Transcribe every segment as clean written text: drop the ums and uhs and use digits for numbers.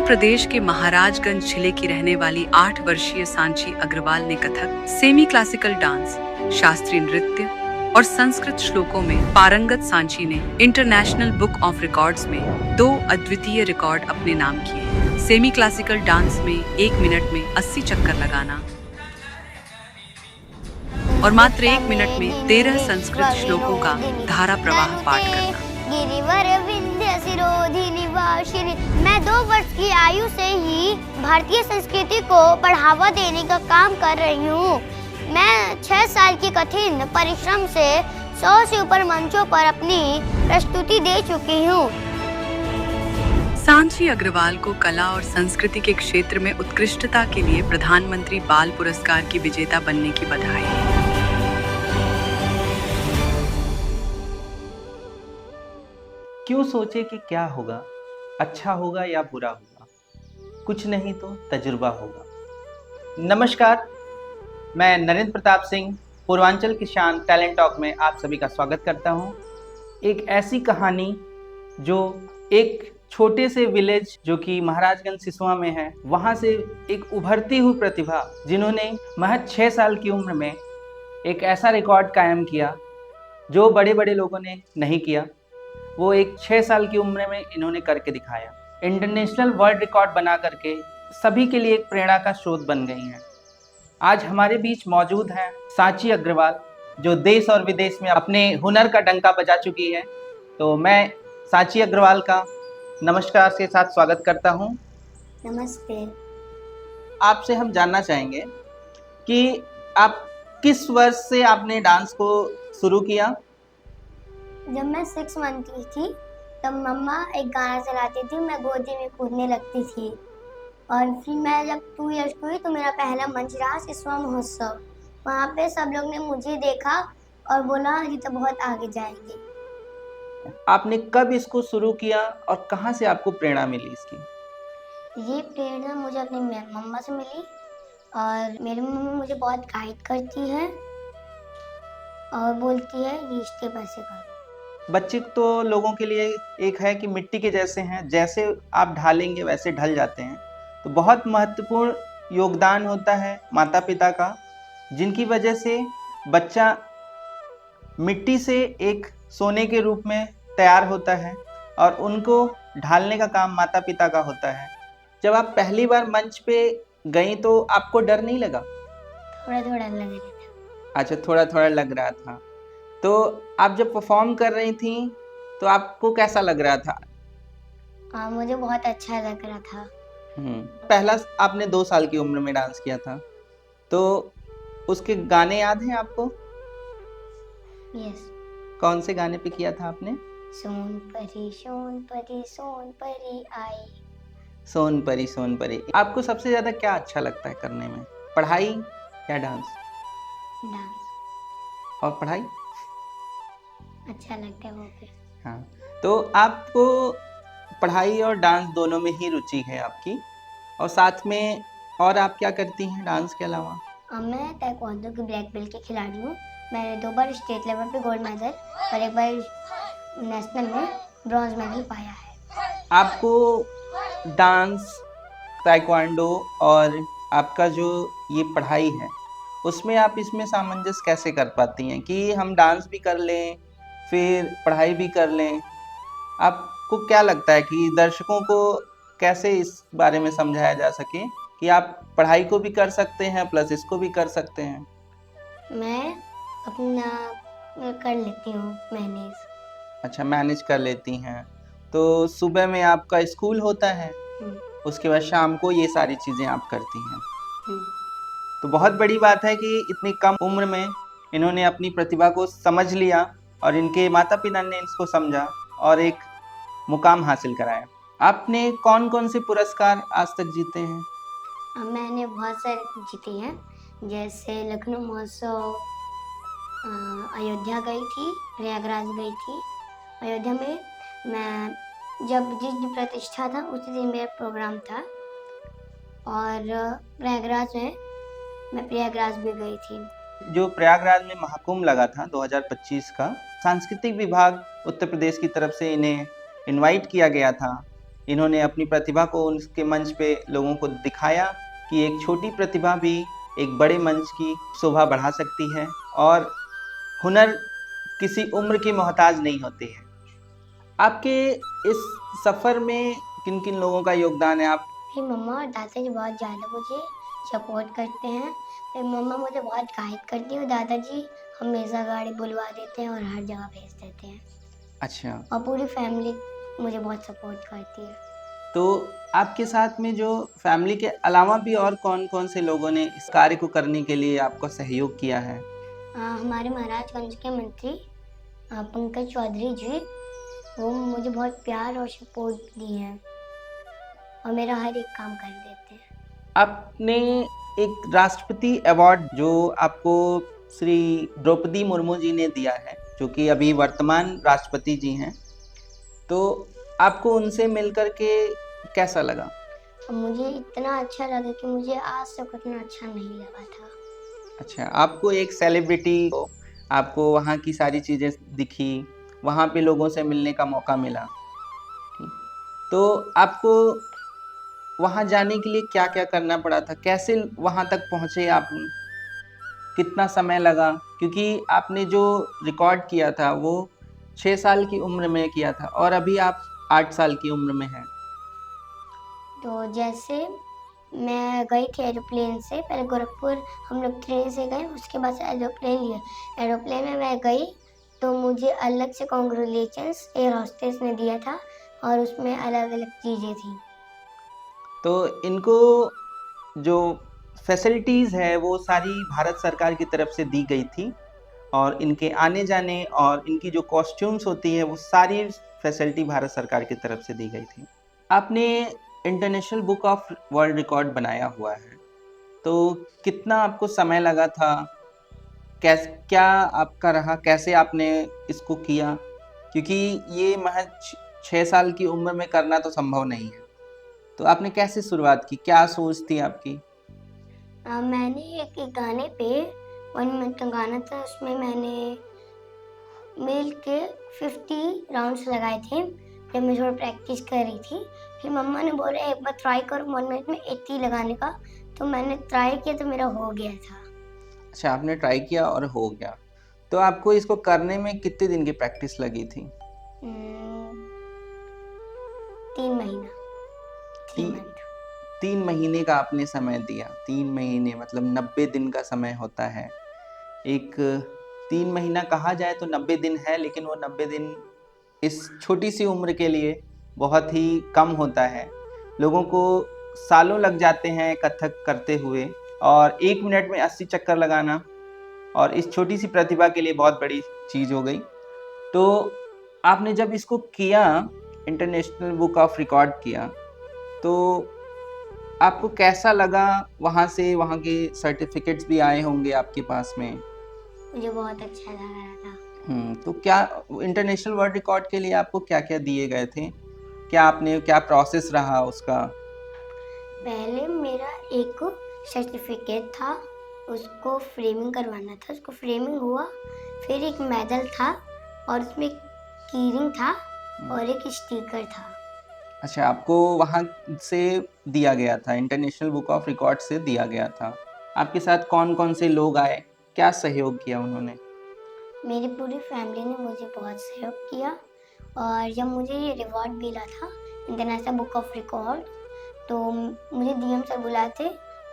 प्रदेश के महाराजगंज जिले की रहने वाली 8 वर्षीय सांची अग्रवाल ने कथक, सेमी क्लासिकल डांस, शास्त्रीय नृत्य और संस्कृत श्लोकों में पारंगत सांची ने इंटरनेशनल बुक ऑफ रिकॉर्ड्स में 2 अद्वितीय रिकॉर्ड अपने नाम किए। सेमी क्लासिकल डांस में 1 मिनट में 80 चक्कर लगाना और मात्र 1 मिनट में 13 संस्कृत श्लोकों का धारा प्रवाह पाठ करना। गिरिवर विंध्य सिरोधि निवासिनी। मैं 2 वर्ष की आयु से ही भारतीय संस्कृति को बढ़ावा देने का काम कर रही हूँ। मैं 6 साल की कठिन परिश्रम से 100 से ऊपर मंचों पर अपनी प्रस्तुति दे चुकी हूँ। सांची अग्रवाल को कला और संस्कृति के क्षेत्र में उत्कृष्टता के लिए प्रधानमंत्री बाल पुरस्कार की विजेता बनने की बधाई। क्यों सोचे कि क्या होगा, अच्छा होगा या बुरा होगा, कुछ नहीं तो तजुर्बा होगा। नमस्कार, मैं नरेंद्र प्रताप सिंह पूर्वांचल की शान टैलेंट टॉक में आप सभी का स्वागत करता हूं। एक ऐसी कहानी जो एक छोटे से विलेज जो कि महाराजगंज सिसवा में है, वहां से एक उभरती हुई प्रतिभा जिन्होंने महज 6 साल की उम्र में एक ऐसा रिकॉर्ड कायम किया जो बड़े बड़े लोगों ने नहीं किया। वो एक 6 साल की उम्र में इन्होंने करके दिखाया। इंटरनेशनल वर्ल्ड रिकॉर्ड बना करके सभी के लिए एक प्रेरणा का स्रोत बन गई हैं। आज हमारे बीच मौजूद हैं सांची अग्रवाल, जो देश और विदेश में अपने हुनर का डंका बजा चुकी है। तो मैं सांची अग्रवाल का नमस्कार के साथ स्वागत करता हूं। नमस्ते। आपसे हम जानना चाहेंगे कि आप किस वर्ष से आपने डांस को शुरू किया? जब मैं 6 मंथ की थी तब मम्मा एक गाना चलाती थी, मैं गोदी में कूदने लगती थी। और फिर मैं जब 2 इयर्स की हुई तो मेरा पहला मंच रहा सिसवा महोत्सव। वहाँ पे सब लोग ने मुझे देखा और बोला ये तो बहुत आगे जाएंगी। आपने कब इसको शुरू किया और कहाँ से आपको प्रेरणा मिली इसकी? ये प्रेरणा मुझे अपनी मम्मा से मिली और मेरी मम्मी मुझे बहुत गाइड करती है और बोलती है रिश्ते पैसे करो। बच्चे तो लोगों के लिए एक है कि मिट्टी के जैसे हैं, जैसे आप ढालेंगे वैसे ढल जाते हैं। तो बहुत महत्वपूर्ण योगदान होता है माता पिता का, जिनकी वजह से बच्चा मिट्टी से एक सोने के रूप में तैयार होता है और उनको ढालने का काम माता पिता का होता है। जब आप पहली बार मंच पे गई तो आपको डर नहीं लगा? थोड़ा थोड़ा लग रहा था। अच्छा, थोड़ा थोड़ा लग रहा था। तो आप जब परफॉर्म कर रही थी तो आपको कैसा लग रहा था? मुझे बहुत अच्छा लग रहा था। पहला आपने 2 साल की उम्र में डांस किया था, तो उसके गाने याद हैं आपको? यस। कौन से गाने पे किया था आपने? सोन परी सोन परी सोन परी आई। सोन परी सोन परी। आपको सबसे ज्यादा क्या अच्छा लगता है करने में, पढ़ाई या डांस? डांस। और पढ़ाई? अच्छा लगता है वो भी। हाँ, तो आपको पढ़ाई और डांस दोनों में ही रुचि है आपकी, और साथ में और आप क्या करती हैं डांस के अलावा? मैं ताइक्वांडो की ब्लैक बेल्ट की खिलाड़ी हूँ। मैंने 2 बार स्टेट लेवल पे गोल्ड मेडल और 1 बार नेशनल में ब्रॉन्ज मेडल पाया है। आपको डांस, ताइक्वांडो और आपका जो ये पढ़ाई है, उसमें आप इसमें सामंजस्य कैसे कर पाती हैं कि हम डांस भी कर लें फिर पढ़ाई भी कर लें? आपको क्या लगता है कि दर्शकों को कैसे इस बारे में समझाया जा सके कि आप पढ़ाई को भी कर सकते हैं प्लस इसको भी कर सकते हैं? मैं अपना कर लेती हूँ मैनेज। अच्छा, मैनेज कर लेती हैं। तो सुबह में आपका स्कूल होता है, उसके बाद शाम को ये सारी चीज़ें आप करती हैं। तो बहुत बड़ी बात है कि इतनी कम उम्र में इन्होंने अपनी प्रतिभा को समझ लिया और इनके माता पिता ने इसको समझा और एक मुकाम हासिल कराया। आपने कौन कौन से पुरस्कार आज तक जीते हैं? मैंने बहुत सारे जीते हैं, जैसे लखनऊ महोत्सव, अयोध्या गई थी, प्रयागराज गई थी। अयोध्या में मैं जब जिस दिन प्रतिष्ठा था उसी दिन मेरा प्रोग्राम था, और प्रयागराज में मैं प्रयागराज भी गई थी। जो प्रयागराज में महाकुंभ लगा था 2025 का, सांस्कृतिक विभाग उत्तर प्रदेश की तरफ से इन्हें इनवाइट किया गया था इन्होंने अपनी प्रतिभा को उसके मंच पे लोगों को दिखाया कि एक छोटी प्रतिभा भी एक बड़े मंच की शोभा बढ़ा सकती है और हुनर किसी उम्र की मोहताज नहीं होती है। आपके इस सफ़र में किन किन लोगों का योगदान है? आप मेरी मम्मा और दादाजी बहुत ज़्यादा मुझे सपोर्ट करते हैं। मेरी मम्मा मुझे बहुत गाइड करती है और दादाजी हमेशा गाड़ी बुलवा देते हैं और हर जगह भेज देते हैं। अच्छा, और पूरी फैमिली मुझे बहुत सपोर्ट करती है। तो आपके साथ में जो फैमिली के अलावा भी और कौन-कौन से लोगों ने इस कार्य को करने के लिए आपको सहयोग किया है? हमारे महाराजगंज के मंत्री पंकज चौधरी जी, वो मुझे बहुत प्यार और सपोर्ट दिए हैं और मेरा हर एक काम कर देते हैं। आपने एक राष्ट्रपति अवार्ड जो आपको श्री द्रौपदी मुर्मू जी ने दिया है, जो कि अभी वर्तमान राष्ट्रपति जी हैं, तो आपको उनसे मिलकर के कैसा लगा? मुझे इतना अच्छा लगा कि मुझे आज तक उतना अच्छा नहीं लगा था। अच्छा, आपको एक सेलिब्रिटी को आपको वहाँ की सारी चीज़ें दिखी, वहाँ पे लोगों से मिलने का मौका मिला, ठीक। तो आपको वहाँ जाने के लिए क्या-क्या करना पड़ा था? कैसे वहाँ तक पहुँचे आप? कितना समय लगा? क्योंकि आपने जो रिकॉर्ड किया था वो 6 साल की उम्र में किया था और अभी आप 8 साल की उम्र में हैं। तो जैसे मैं गई थी एरोप्लेन से, पहले गोरखपुर हम लोग ट्रेन से गए, उसके बाद से एरोप्लेन लिया। एरोप्लेन में मैं गई तो मुझे अलग से कांग्रेचुलेशंस एयर होस्टेस ने दिया था और उसमें अलग-अलग चीज़ें थी। तो इनको जो फैसिलिटीज़ है वो सारी भारत सरकार की तरफ से दी गई थी और इनके आने-जाने और इनकी जो कॉस्ट्यूम्स होती है वो सारी फैसिलिटी भारत सरकार की तरफ से दी गई थी। आपने international book of world record बनाया हुआ है, तो कितना आपको समय लगा था? क्या आपका रहा? कैसे आपने इसको किया? क्योंकि ये महज़ 6 साल की उम्र में करना तो संभव नहीं है। तो आपने कैसे शुरुआत की? क्या सोच थी आपकी? मैंने एक गाने पे 1 मिनट का गाना था, उसमें मैंने मिल के 50 राउंड्स लगाए थे जब मैं थोड़ा प्रैक्टिस कर रही थी। फिर मम्मा ने बोला एक बार ट्राई करो 1 मिनट में 80 लगाने का, तो मैंने ट्राई किया तो मेरा हो गया था। अच्छा, आपने ट्राई किया और हो गया। तो आपको इसको करने में कितने दिन की प्रैक्टिस लगी थी? 3 महीना, 3 ती मंथ। 3 महीने का आपने समय दिया। 3 महीने मतलब 90 दिन का समय होता है। एक 3 महीना कहा जाए तो 90 दिन है, लेकिन वो 90 दिन इस छोटी-सी उम्र के लिए बहुत ही कम होता है। लोगों को सालों लग जाते हैं कथक करते हुए और 1 मिनट में 80 चक्कर लगाना और इस छोटी-सी प्रतिभा के लिए बहुत बड़ी चीज़ हो गई। तो आपने जब इसको किया, इंटरनेशनल बुक ऑफ रिकॉर्ड किया, तो आपको कैसा लगा? वहाँ से वहाँ के सर्टिफ़िकेट्स भी आए होंगे आपके पास में। मुझे बहुत अच्छा लग रहा था। तो क्या इंटरनेशनल वर्ल्ड रिकॉर्ड के लिए आपको क्या-क्या दिए गए थे? क्या प्रोसेस रहा उसका? पहले मेरा एक सर्टिफिकेट था, उसको फ्रेमिंग करवाना था, उसको फ्रेमिंग हुआ। फिर एक मेडल था और उसमें एक कीरिंग था और एक स्टिकर था। अच्छा, आपको वहाँ से दिया गया था, इंटरनेशनल बुक ऑफ रिकॉर्ड से दिया गया था। आपके साथ कौन-कौन से लोग आए? क्या सहयोग किया उन्होंने? मेरी पूरी फैमिली ने मुझे बहुत सहयोग किया और जब मुझे ये रिवॉर्ड मिला था इंटरनेशनल बुक ऑफ रिकॉर्ड, तो मुझे डीएम सर बुलाए थे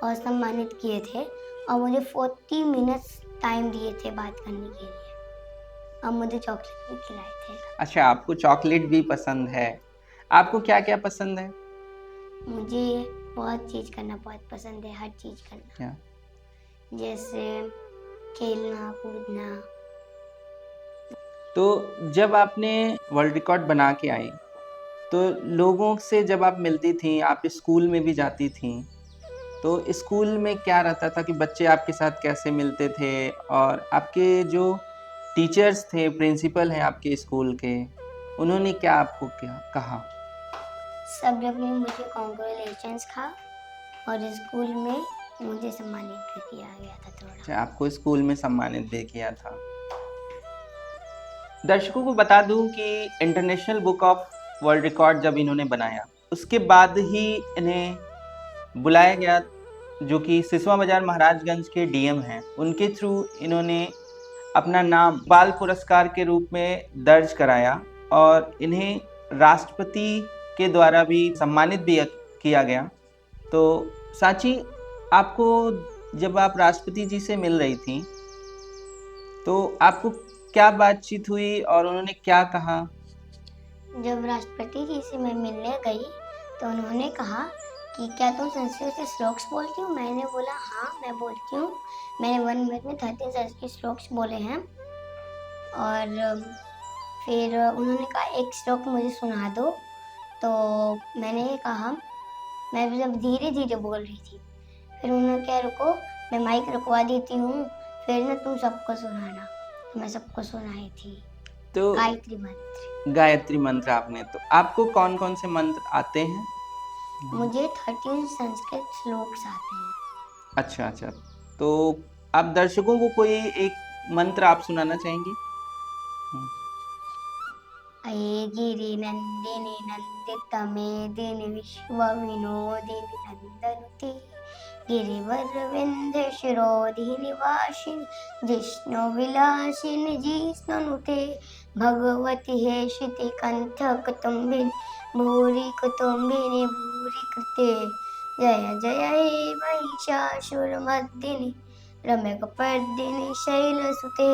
और सम्मानित किए थे और मुझे 40 मिनट्स टाइम दिए थे बात करने के लिए और मुझे चॉकलेट भी खिलाए थे। अच्छा, आपको चॉकलेट भी पसंद है। आपको क्या-क्या पसंद है? मुझे बहुत चीज़ करना बहुत पसंद है, हर चीज़ करना, क्या? जैसे खेलना कूदना। तो जब आपने वर्ल्ड रिकॉर्ड बना के आई, तो लोगों से जब आप मिलती थीं, आप स्कूल में भी जाती थीं, तो स्कूल में क्या रहता था कि बच्चे आपके साथ कैसे मिलते थे? और आपके जो टीचर्स थे, प्रिंसिपल हैं आपके स्कूल के, उन्होंने क्या आपको क्या कहा? सब लोग ने मुझे कांग्रेचुलेशंस कहा और स्कूल में मुझे सम्मानित भी किया गया था थोड़ा। अच्छा, आपको स्कूल में सम्मानित भी किया था। दर्शकों को बता दूं कि international book of world record जब इन्होंने बनाया, उसके बाद ही इन्हें बुलाया गया, जो कि सिसवा बाजार महाराजगंज के डीएम हैं। उनके थ्रू इन्होंने अपना नाम बाल पुरस्कार के रूप में दर्ज कराया और इन्हें राष्ट्रपति के द्वारा भी सम्मानित भी किया गया। तो सांची, आपको जब आप राष्ट्रपति जी से मिल रही थी तो आपको क्या बातचीत हुई और उन्होंने क्या कहा? जब राष्ट्रपति जी से मैं मिलने गई तो उन्होंने कहा कि क्या तुम संस्कृत से श्लोक्स बोलती हो? मैंने बोला हाँ मैं बोलती हूँ। मैंने 1 मिनट में 13 संस्कृत श्लोक्स बोले हैं। और फिर उन्होंने कहा एक श्लोक मुझे सुना दो। तो मैंने कहा, मैं जब धीरे धीरे बोल रही थी, फिर उन्होंने क्या, रुको मैं माइक रुकवा देती हूँ, फिर ना तुम सबको सुनाना। तो मैं सबको सुनाई थी तो गायत्री मंत्र आपने, तो आपको कौन कौन से मंत्र आते हैं? मुझे 13 संस्कृत श्लोक्स आते हैं। अच्छा अच्छा, तो आप दर्शकों को कोई एक मंत्र आप सुनाना चाहेंगी? अये गिरि नंदिनी नंदित मेदिनी विश्व विनोदिनी नंदनुते गिरिवर विंध्य शिरोधिनी वासिनी जिष्णु विलासिनी जिष्णुनुते भगवती हे शिति कंठ कुटुंबिनी भूरि कुटुंबिनी भूरि कृते जय जय हे महिषासुरमर्दिनी रम्यकपर्दिनी शैलसुते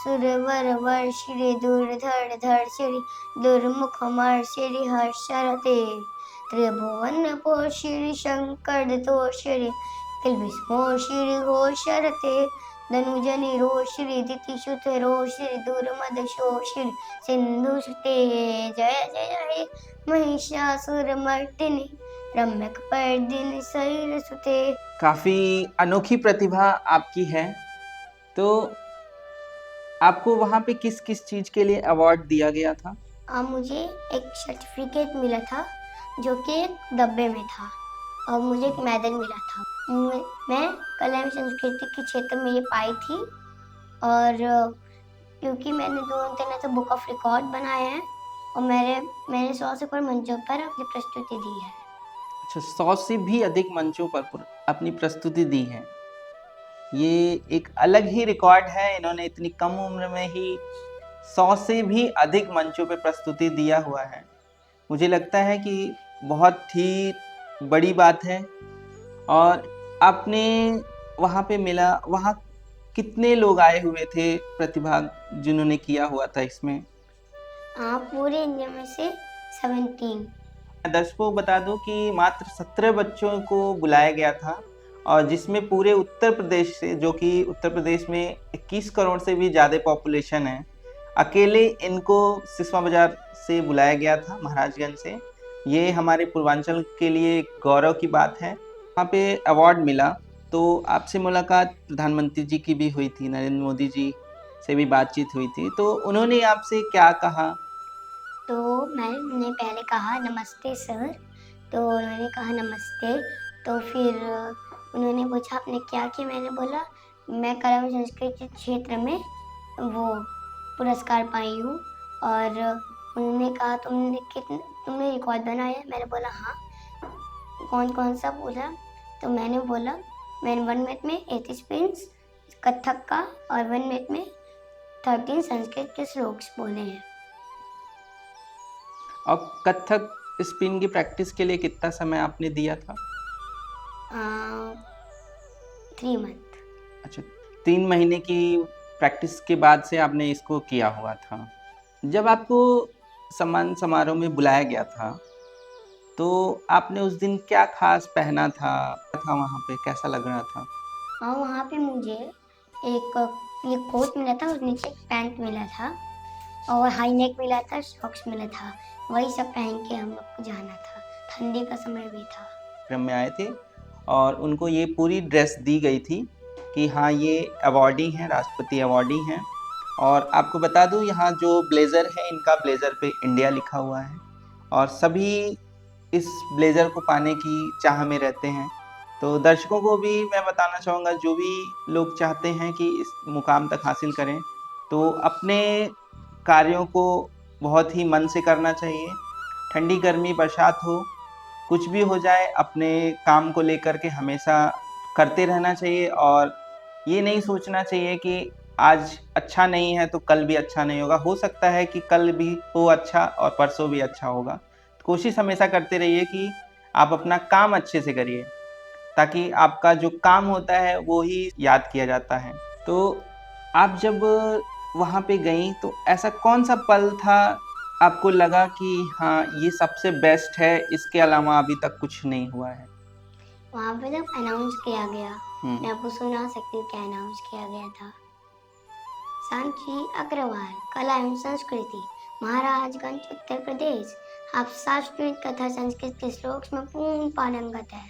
सुरवर वर्षिणी दुर्धर धर्षिणी दुर्मुखमर्षिणी हर्षरते त्रिभुवन पोषिणी शंकर दोषिणी किल्बिष्मोषिणी घोषरते धनुजनि रोषिणी दितिशुते रोषिणी दुर्मद शोषिणी सिंधुसुते जय जय हे महिषासुरमर्दिनी रम्यकपर्दिनी शैलसुते। काफी अनोखी प्रतिभा आपकी है। तो आपको वहाँ पे किस किस चीज के लिए अवार्ड दिया गया था? मुझे एक सर्टिफिकेट मिला था जो कि एक डब्बे में था और मुझे एक मेडल मिला था। मैं कला एवं संस्कृति के क्षेत्र में ये पाई थी और क्योंकि मैंने 2 ऐसे बुक ऑफ रिकॉर्ड बनाए हैं और मैंने 100 से ऊपर मंचों पर अपनी प्रस्तुति दी है। अच्छा, 100 से भी अधिक मंचों पर अपनी प्रस्तुति दी है। ये एक अलग ही रिकॉर्ड है। इन्होंने इतनी कम उम्र में ही 100 से भी अधिक मंचों पे प्रस्तुति दिया हुआ है। मुझे लगता है कि बहुत ही बड़ी बात है। और आपने वहाँ पे मिला, वहाँ कितने लोग आए हुए थे प्रतिभाग जिन्होंने किया हुआ था इसमें? पूरे इंडिया में से 17। दर्शकों को बता दूं कि मात्र 17 बच्चों को बुलाया गया था और जिसमें पूरे उत्तर प्रदेश से, जो कि उत्तर प्रदेश में 21 करोड़ से भी ज़्यादा पॉपुलेशन है, अकेले इनको सिसवा बाजार से बुलाया गया था, महाराजगंज से। ये हमारे पूर्वांचल के लिए गौरव की बात है। वहाँ पे अवार्ड मिला तो आपसे मुलाकात प्रधानमंत्री जी की भी हुई थी, नरेंद्र मोदी जी से भी बातचीत हुई थी। तो उन्होंने आपसे क्या कहा? तो मैंने पहले कहा नमस्ते सर, तो उन्होंने कहा नमस्ते। तो फिर उन्होंने पूछा आपने क्या किया? मैंने बोला मैं कला एवं संस्कृति क्षेत्र में वो पुरस्कार पाई हूँ। और उन्होंने कहा तुमने रिकॉर्ड बनाया? मैंने बोला हाँ। कौन कौन सा बोला? तो मैंने बोला मैंने 1 मिनट में 80 स्पिन्स कथक का और 1 मिनट में 13 संस्कृत के श्लोक्स बोले हैं। और कथक स्पिन की प्रैक्टिस के लिए कितना समय आपने दिया था? 3 मंथ। अच्छा, 3 महीने की प्रैक्टिस के बाद से आपने इसको किया हुआ था। जब आपको सम्मान समारोह में बुलाया गया था तो आपने उस दिन क्या खास पहना था वहाँ पे कैसा लग रहा था? वहाँ पे मुझे ये कोट मिला था और नीचे एक पैंट मिला था और हाई नेक मिला था, सॉक्स मिला था। वही सब पहन के हम लोग को जाना था। ठंडी का समय भी था। क्रम में आए थे और उनको ये पूरी ड्रेस दी गई थी कि हाँ ये अवॉर्डी हैं, राष्ट्रपति अवॉर्डी हैं। और आपको बता दूं यहाँ जो ब्लेज़र है, इनका ब्लेज़र पे इंडिया लिखा हुआ है और सभी इस ब्लेज़र को पाने की चाह में रहते हैं। तो दर्शकों को भी मैं बताना चाहूँगा, जो भी लोग चाहते हैं कि इस मुकाम तक हासिल करें तो अपने कार्यों को बहुत ही मन से करना चाहिए। ठंडी गर्मी बरसात हो, कुछ भी हो जाए अपने काम को लेकर के हमेशा करते रहना चाहिए और ये नहीं सोचना चाहिए कि आज अच्छा नहीं है तो कल भी अच्छा नहीं होगा। हो सकता है कि कल भी हो अच्छा और परसों भी अच्छा होगा। कोशिश हमेशा करते रहिए कि आप अपना काम अच्छे से करिए, ताकि आपका जो काम होता है वो ही याद किया जाता है। तो आप जब वहाँ पे गई तो ऐसा कौन सा पल था आपको लगा कि हाँ ये सबसे बेस्ट है, इसके अलावा अभी तक कुछ नहीं हुआ है? वहाँ पे जब अनाउंस किया गया, हम्म, मैं आपको सुना सकती हूँ क्या अनाउंस किया गया था। सांची अग्रवाल, कला एवं संस्कृति, महाराजगंज, उत्तर प्रदेश। आप शास्त्रीय तथा संस्कृत के श्लोक में पूर्ण पारंगत है।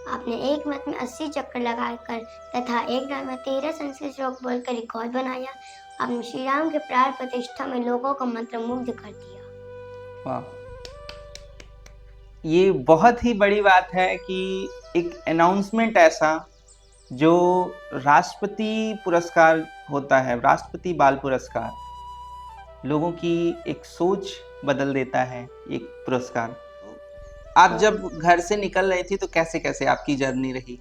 आपने एक मिनट में 80 चक्कर लगाकर तथा एक रात में 13 संस्कृत श्लोक बोलकर रिकॉर्ड बनाया। आपने श्री राम के प्राण प्रतिष्ठा में लोगों को मंत्रमुग्ध कर दिया। वाह, ये बहुत ही बड़ी बात है कि एक अनाउंसमेंट ऐसा जो राष्ट्रपति पुरस्कार होता है, राष्ट्रपति बाल पुरस्कार, लोगों की एक सोच बदल देता है एक पुरस्कार। आप जब घर से निकल रही थी तो कैसे कैसे आपकी जर्नी रही?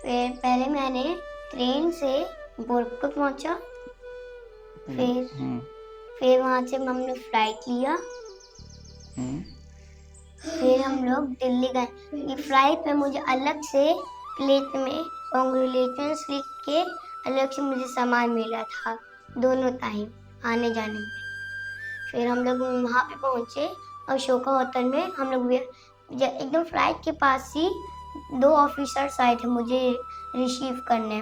फिर पहले मैंने ट्रेन से गोरखपुर पहुंचा, फिर वहां से हमने फ्लाइट लिया, फिर हम लोग दिल्ली गए। ये फ्लाइट में मुझे अलग से प्लेट में कांग्रेचुलेशंस लिख के अलग से मुझे सामान मिला था दोनों टाइम आने जाने में। फिर हम लोग वहाँ पे पहुँचे अशोका होटल में। हम लोग एकदम फ्लाइट के पास ही 2 ऑफिसर्स आए थे मुझे रिसीव करने।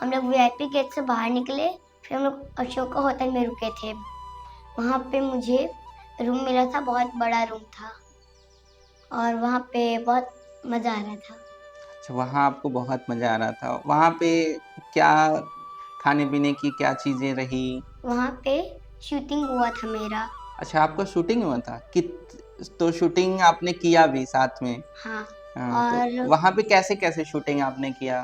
हम लोग वीआईपी गेट से बाहर निकले, फिर हम लोग अशोका होटल में रुके थे। वहाँ पे मुझे रूम मिला था, बहुत बड़ा रूम था और वहाँ पे बहुत मज़ा आ रहा था। अच्छा, वहाँ आपको बहुत मज़ा आ रहा था। वहाँ पे क्या खाने पीने की क्या चीज़ें रही? वहाँ पे शूटिंग हुआ था मेरा। अच्छा, आपका शूटिंग हुआ था? तो शूटिंग आपने किया भी साथ में? हाँ, हाँ, तो और वहाँ पे कैसे कैसे शूटिंग आपने किया?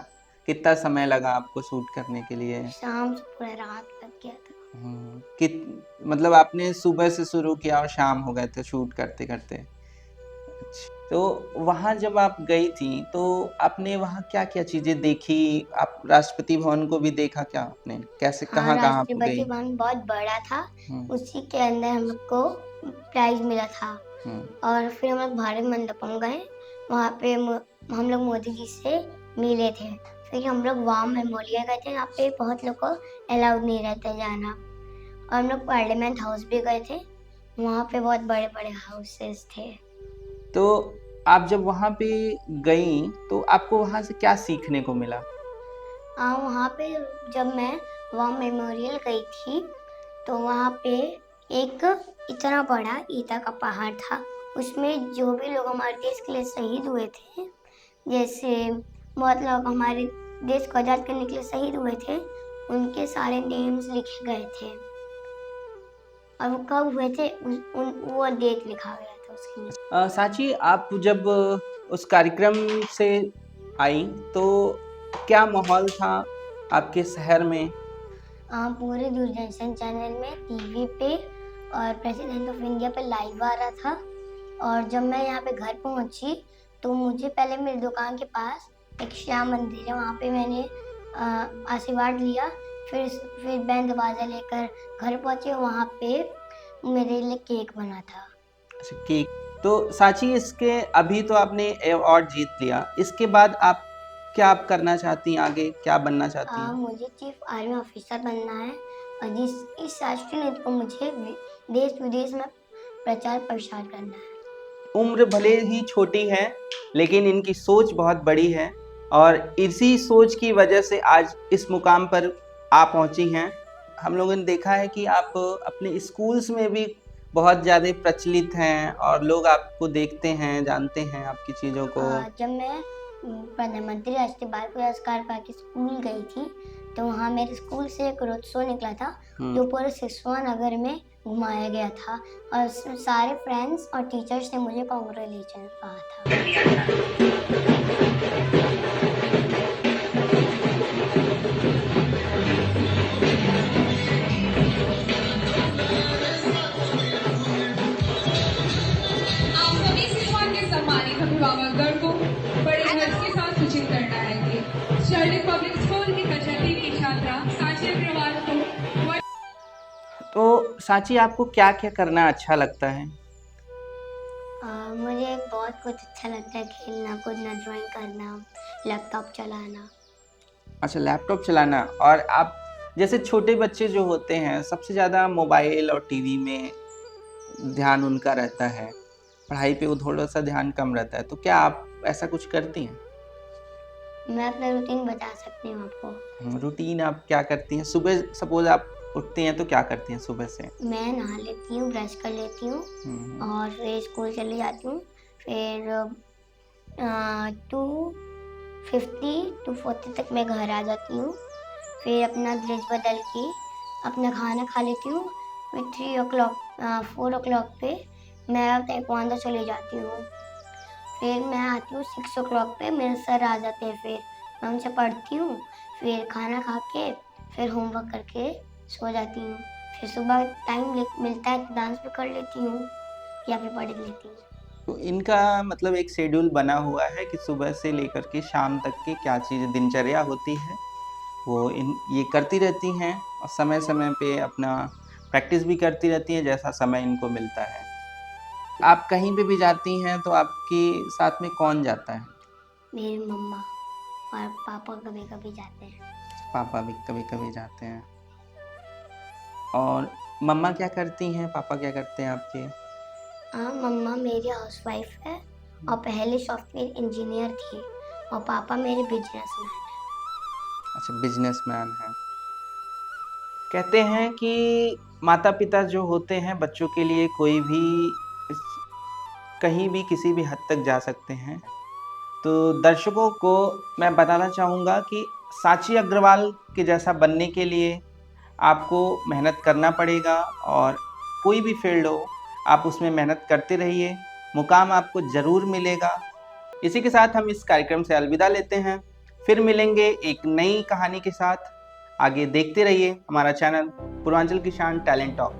कितना समय लगा आपको शूट करने के लिए? शाम से पूरा रात लग गया था। मतलब आपने सुबह से शुरू किया और शाम हो गए थे शूट करते करते? अच्छा, तो वहाँ जब आप गई थी तो आपने वहाँ क्या क्या चीज़ें देखी? आप राष्ट्रपति भवन को भी देखा क्या आपने? कैसे हाँ, कहाँ कहाँ आप राष्ट्रपति गई? भवन बहुत बड़ा था, उसी के अंदर हम लोग को प्राइज मिला था। और फिर हम लोग भारत मंडपम गए, वहाँ पे हम लोग मोदी जी से मिले थे। फिर हम लोग वार मेमोरियल गए थे, यहाँ पे बहुत लोग को अलाउड नहीं रहता जाना। और हम लोग पार्लियामेंट हाउस भी गए थे, वहाँ पे बहुत बड़े बड़े हाउसेस थे। तो आप जब वहाँ पे गई तो आपको वहाँ से क्या सीखने को मिला? वहाँ पे जब मैं वार मेमोरियल गई थी तो वहाँ पे एक इतना बड़ा ईटा का पहाड़ था, उसमें जो भी लोग हमारे देश के लिए शहीद हुए थे, जैसे बहुत लोग हमारे देश को आज़ाद करने के लिए शहीद हुए थे, उनके सारे नेम्स लिखे गए थे और वो कब हुए थे वो डेट लिखा गया था उसके। साची, आप जब उस कार्यक्रम से आई तो क्या माहौल था आपके शहर में? पूरे दूरदर्शन चैनल में, टीवी पे और प्रेसिडेंट ऑफ इंडिया पे लाइव आ रहा था। और जब मैं यहाँ पे घर पहुँची तो मुझे पहले मेरी दुकान के पास एक श्याम मंदिर है, वहाँ पे मैंने आशीर्वाद लिया। फिर बैंड बाजा लेकर घर पहुँचे, वहाँ पे मेरे लिए केक बना था। अच्छा, केक। तो साची, इसके अभी तो आपने अवार्ड जीत लिया, इसके बाद आप क्या करना चाहती हैं आगे? क्या बनना चाहती हैं? मुझे चीफ आर्मी ऑफिसर बनना है और इस राष्ट्रीय नृत्य को मुझे देश विदेश में प्रचार प्रसार करना है। उम्र भले ही छोटी है लेकिन इनकी सोच बहुत बड़ी है और इसी सोच की वजह से आज इस मुकाम पर आप पहुंची हैं। हम लोगों ने देखा है कि आप अपने स्कूल्स में भी बहुत ज़्यादा प्रचलित हैं और लोग आपको देखते हैं, जानते हैं आपकी चीज़ों को। जब मैं प्रधानमंत्री राष्ट्रीय बाल पुरस्कार पाके स्कूल गई थी तो वहाँ मेरे स्कूल से एक रोड निकला था जो पूरे सिसवा नगर में घुमाया गया था और सारे फ्रेंड्स और टीचर्स ने मुझे कांग्रेचुलेशन कहा था। आप सभी सिसवा के सम्मानित सांची, आपको क्या क्या करना अच्छा लगता है? मुझे बहुत कुछ अच्छा लगता है, खेलना कूदना, ड्राइंग करना, लैपटॉप चलाना। अच्छा, लैपटॉप चलाना। और आप जैसे छोटे बच्चे जो होते हैं, सबसे ज़्यादा मोबाइल और टीवी में ध्यान उनका रहता है, पढ़ाई पे वो थोड़ा-सा ध्यान कम रहता है, तो क्या आप ऐसा कुछ करती हैं? मैं अपना रूटीन बता सकती हूँ आपको। रूटीन आप क्या करती हैं? सुबह सपोज़ आप उठती हैं तो क्या करती हैं सुबह से? मैं नहा लेती हूँ, ब्रश कर लेती हूँ हुँ, और फिर स्कूल चली जाती हूँ। फिर 2:50 टू 40 तक मैं घर आ जाती हूँ। फिर अपना ड्रेस बदल के अपना खाना खा लेती हूँ। फिर 4 o'clock पे मैं ताइक्वांडो चली जाती हूँ। फिर मैं आती हूँ 6 o'clock पे, मेरे सर आ जाते हैं, फिर मैं उनसे पढ़ती हूँ। फिर खाना खा के फिर होमवर्क करके सो जाती हूँ। फिर सुबह टाइम मिलता है तो डांस भी कर लेती हूँ या फिर पढ़ लेती हूँ। तो इनका मतलब एक शेड्यूल बना हुआ है कि सुबह से लेकर के शाम तक की क्या चीज़ दिनचर्या होती है, वो ये करती रहती हैं और समय-समय पे अपना प्रैक्टिस भी करती रहती हैं, जैसा समय इनको मिलता है। आप कहीं पे भी जाती हैं तो आपके साथ में कौन जाता है? मेरी मम्मा और पापा कभी-कभी जाते हैं। पापा भी कभी-कभी जाते हैं। और मम्मा क्या करती हैं, पापा क्या करते हैं आपके? मम्मा मेरी हाउसवाइफ है और पहले सॉफ्टवेयर इंजीनियर थी और पापा मेरे बिजनेसमैन हैं। अच्छा, बिज़नेसमैन हैं। कहते हैं कि माता-पिता जो होते हैं बच्चों के लिए कोई भी इस कहीं भी किसी भी हद तक जा सकते हैं। तो दर्शकों को मैं बताना चाहूँगा कि साची अग्रवाल के जैसा बनने के लिए आपको मेहनत करना पड़ेगा और कोई भी फ़ील्ड हो, आप उसमें मेहनत करते रहिए, मुकाम आपको ज़रूर मिलेगा। इसी के साथ हम इस कार्यक्रम से अलविदा लेते हैं। फिर मिलेंगे एक नई कहानी के साथ। आगे देखते रहिए हमारा चैनल पूर्वांचल की शान टैलेंट टॉक।